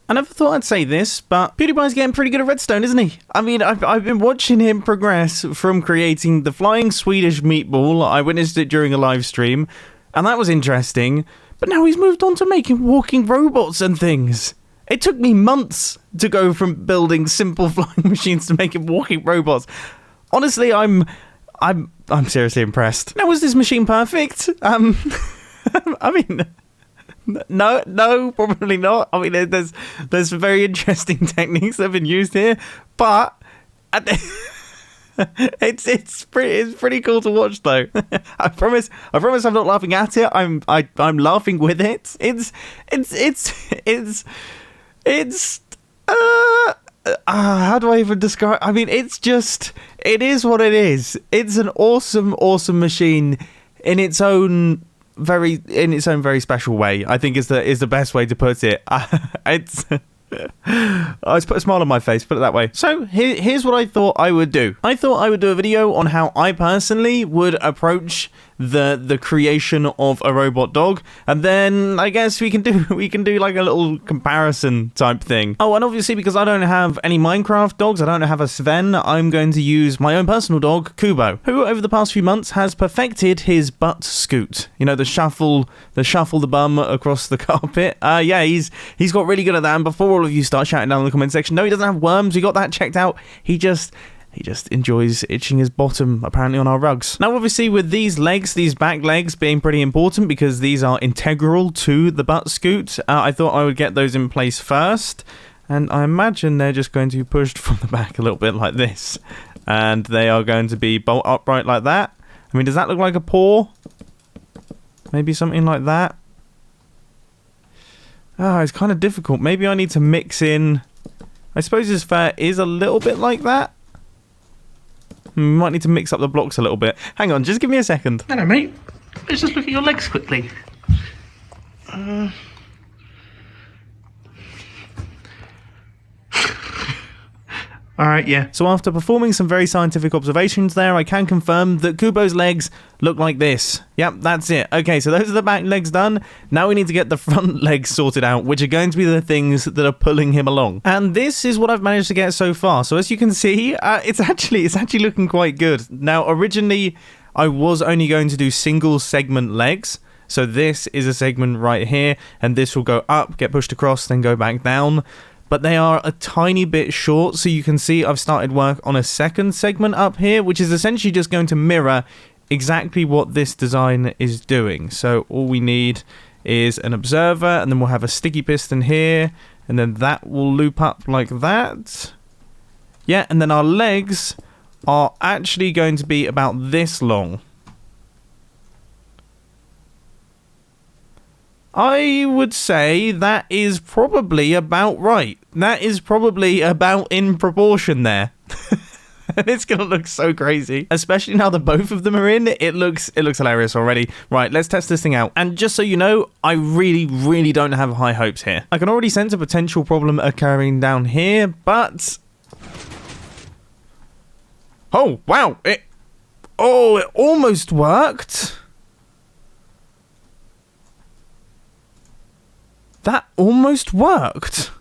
I never thought I'd say this, but PewDiePie's getting pretty good at Redstone, isn't he? I mean, I've been watching him progress from creating the flying Swedish meatball. I witnessed it during a live stream, and that was interesting. But now he's moved on to making walking robots and things. It took me months to go from building simple flying machines to making walking robots. Honestly, I'm seriously impressed. Now, was this machine perfect? I mean, no, probably not. I mean, there's some very interesting techniques that have been used here, but it's pretty cool to watch though. I promise I'm not laughing at it. I'm laughing with it. It's how do I even describe? I mean, it is what it is. It's an awesome machine in its own very special way. I think is the best way to put it. It's I just put a smile on my face, put it that way. So here's what I thought I would do. I thought I would do a video on how I personally would approach the creation of a robot dog, and then I guess we can do like a little comparison type thing. Oh, and obviously because I don't have any Minecraft dogs, I don't have a Sven, I'm going to use my own personal dog, Kubo, who over the past few months has perfected his butt scoot. You know, the shuffle the bum across the carpet. Yeah, he's got really good at that. And before all of you start shouting down in the comment section, no, he doesn't have worms, we got that checked out. He just enjoys itching his bottom, apparently, on our rugs. Now, obviously, with these back legs being pretty important because these are integral to the butt scoot, I thought I would get those in place first. And I imagine they're just going to be pushed from the back a little bit like this. And they are going to be bolt upright like that. I mean, does that look like a paw? Maybe something like that. Ah, it's kind of difficult. Maybe I need to mix in... I suppose his fur is a little bit like that. Might need to mix up the blocks a little bit. Hang on, just give me a second. Hello, mate. Let's just look at your legs quickly. Alright, yeah. So after performing some very scientific observations there, I can confirm that Kubo's legs look like this. Yep, that's it. Okay, so those are the back legs done. Now we need to get the front legs sorted out, which are going to be the things that are pulling him along. And this is what I've managed to get so far. So as you can see, it's actually looking quite good. Now, originally, I was only going to do single segment legs. So this is a segment right here, and this will go up, get pushed across, then go back down. But they are a tiny bit short, so you can see I've started work on a second segment up here, which is essentially just going to mirror exactly what this design is doing. So all we need is an observer, and then we'll have a sticky piston here, and then that will loop up like that. Yeah, and then our legs are actually going to be about this long. I would say that is probably about right. That is probably about in proportion there. And it's going to look so crazy. Especially now that both of them are in, it looks hilarious already. Right, let's test this thing out. And just so you know, I really don't have high hopes here. I can already sense a potential problem occurring down here, but... Oh, wow. It almost worked. That almost worked.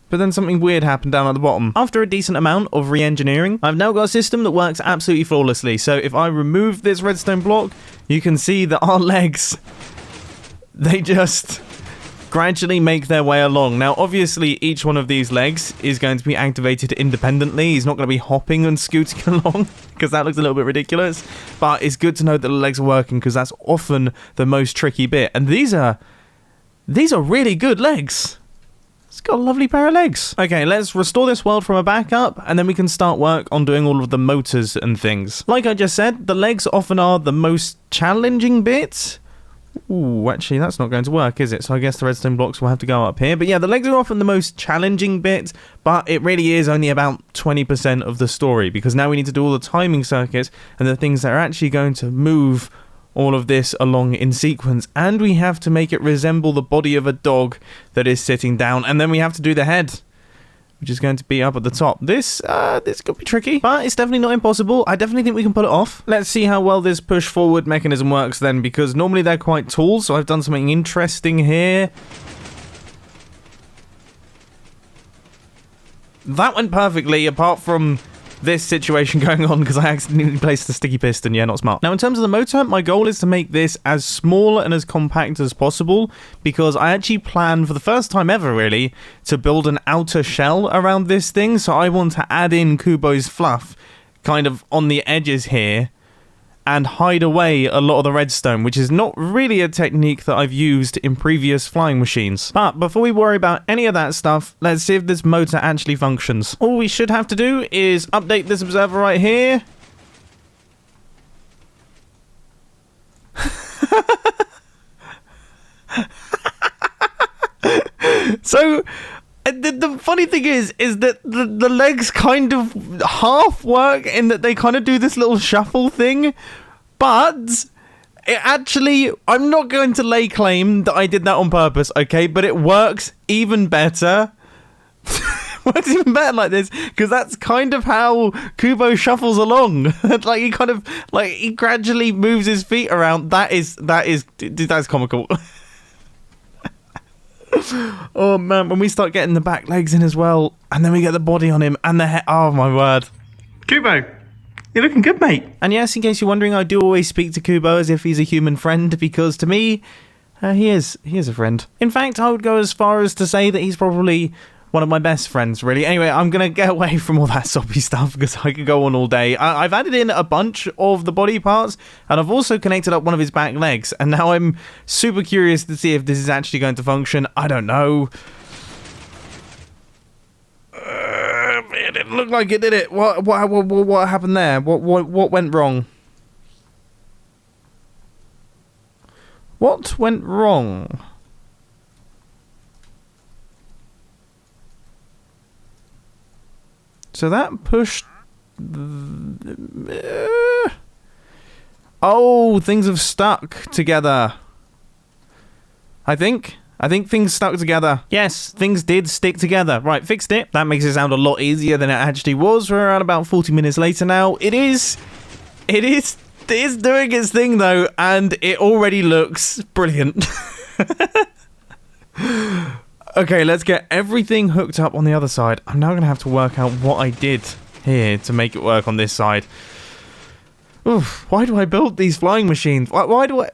But then something weird happened down at the bottom. After a decent amount of re-engineering, I've now got a system that works absolutely flawlessly. So if I remove this redstone block, you can see that our legs, they just gradually make their way along. Now, obviously, each one of these legs is going to be activated independently. He's not going to be hopping and scooting along, because that looks a little bit ridiculous. But it's good to know that the legs are working, because that's often the most tricky bit. And these are really good legs. It's got a lovely pair of legs. Okay, let's restore this world from a backup, and then we can start work on doing all of the motors and things. Like I just said, the legs often are the most challenging bit. Ooh, actually, that's not going to work, is it? So I guess the redstone blocks will have to go up here. But yeah, the legs are often the most challenging bit, but it really is only about 20% of the story, because now we need to do all the timing circuits and the things that are actually going to move all of this along in sequence, and we have to make it resemble the body of a dog that is sitting down, and then we have to do the head, which is going to be up at the top. This could be tricky, but it's definitely not impossible. I definitely think we can pull it off. Let's see how well this push forward mechanism works then, because normally they're quite tall, so I've done something interesting here. That went perfectly, apart from this situation going on because I accidentally placed the sticky piston. Yeah, not smart. Now, in terms of the motor, my goal is to make this as small and as compact as possible because I actually plan, for the first time ever, really, to build an outer shell around this thing. So I want to add in Kubo's fluff kind of on the edges here and hide away a lot of the redstone, which is not really a technique that I've used in previous flying machines. But before we worry about any of that stuff, let's see if this motor actually functions. All we should have to do is update this observer right here. So the funny thing is that the legs kind of half work in that they kind of do this little shuffle thing, but it actually, I'm not going to lay claim that I did that on purpose, okay, but it works even better. Works even better like this, because that's kind of how Kubo shuffles along. Like he gradually moves his feet around. That's comical. Oh man, when we start getting the back legs in as well, and then we get the body on him and the head. Oh my word. Kubo, you're looking good, mate. And yes, in case you're wondering, I do always speak to Kubo as if he's a human friend, because to me, he is a friend. In fact, I would go as far as to say that he's probably one of my best friends, really. Anyway, I'm going to get away from all that soppy stuff because I could go on all day. I've added in a bunch of the body parts, and I've also connected up one of his back legs, and now I'm super curious to see if this is actually going to function. I don't know. It didn't look like it, did it? What happened there? What went wrong? What went wrong? So that pushed... Oh, things have stuck together. I think things stuck together. Yes, things did stick together. Right, fixed it. That makes it sound a lot easier than it actually was. We're around about 40 minutes later now. It is doing its thing, though, and it already looks brilliant. Okay, let's get everything hooked up on the other side. I'm now going to have to work out what I did here to make it work on this side. Oof, why do I build these flying machines? Why do I...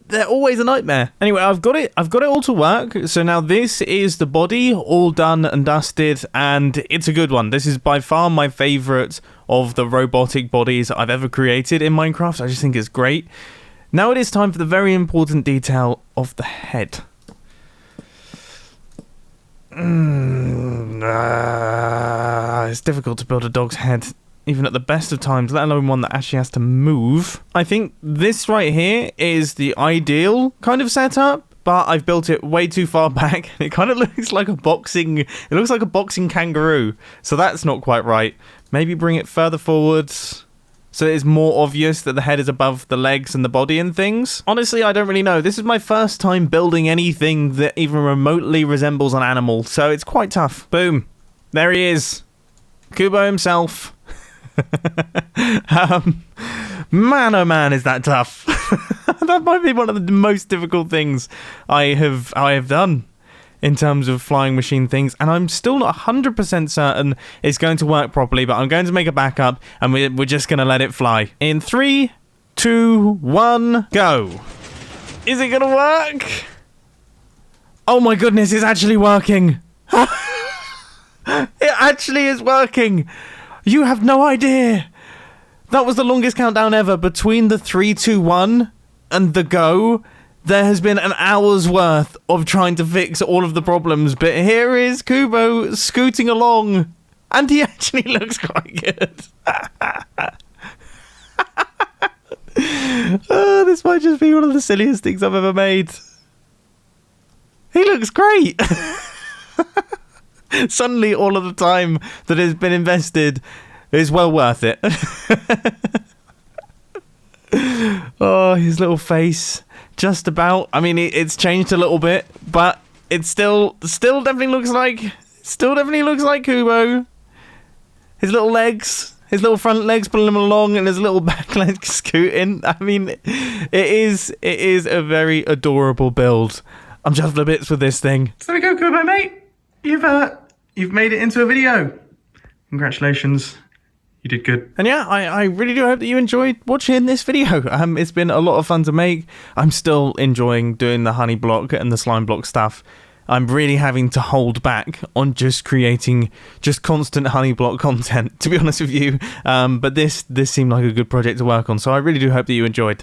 They're always a nightmare. Anyway, I've got it all to work. So now this is the body, all done and dusted, and it's a good one. This is by far my favourite of the robotic bodies I've ever created in Minecraft. I just think it's great. Now it is time for the very important detail of the head. It's difficult to build a dog's head, even at the best of times, let alone one that actually has to move. I think this right here is the ideal kind of setup, but I've built it way too far back. It kind of looks like a boxing kangaroo, so that's not quite right. Maybe bring it further forwards so it's more obvious that the head is above the legs and the body and things. Honestly, I don't really know. This is my first time building anything that even remotely resembles an animal, so it's quite tough. Boom. There he is. Kubo himself. Man, oh man, is that tough. That might be one of the most difficult things I have done in terms of flying machine things, and I'm still not 100% certain it's going to work properly, but I'm going to make a backup, and we're just going to let it fly. In 3, 2, 1, go. Is it going to work? Oh my goodness, it's actually working. It actually is working. You have no idea. That was the longest countdown ever. Between the 3, 2, 1 and the go, there has been an hour's worth of trying to fix all of the problems, but here is Kubo scooting along, and he actually looks quite good. Oh, this might just be one of the silliest things I've ever made. He looks great. Suddenly, all of the time that has been invested is well worth it. Oh, his little face. Just about. I mean, it's changed a little bit, but it still definitely looks like Kubo. His little legs, his little front legs pulling him along, and his little back legs scooting. I mean, it is a very adorable build. I'm just for bits with this thing. So there we go, Kubo, mate. You've you've made it into a video. Congratulations. You did good. And yeah, I really do hope that you enjoyed watching this video. It's been a lot of fun to make. I'm still enjoying doing the honey block and the slime block stuff. I'm really having to hold back on just creating just constant honey block content, to be honest with you. But this seemed like a good project to work on, so I really do hope that you enjoyed.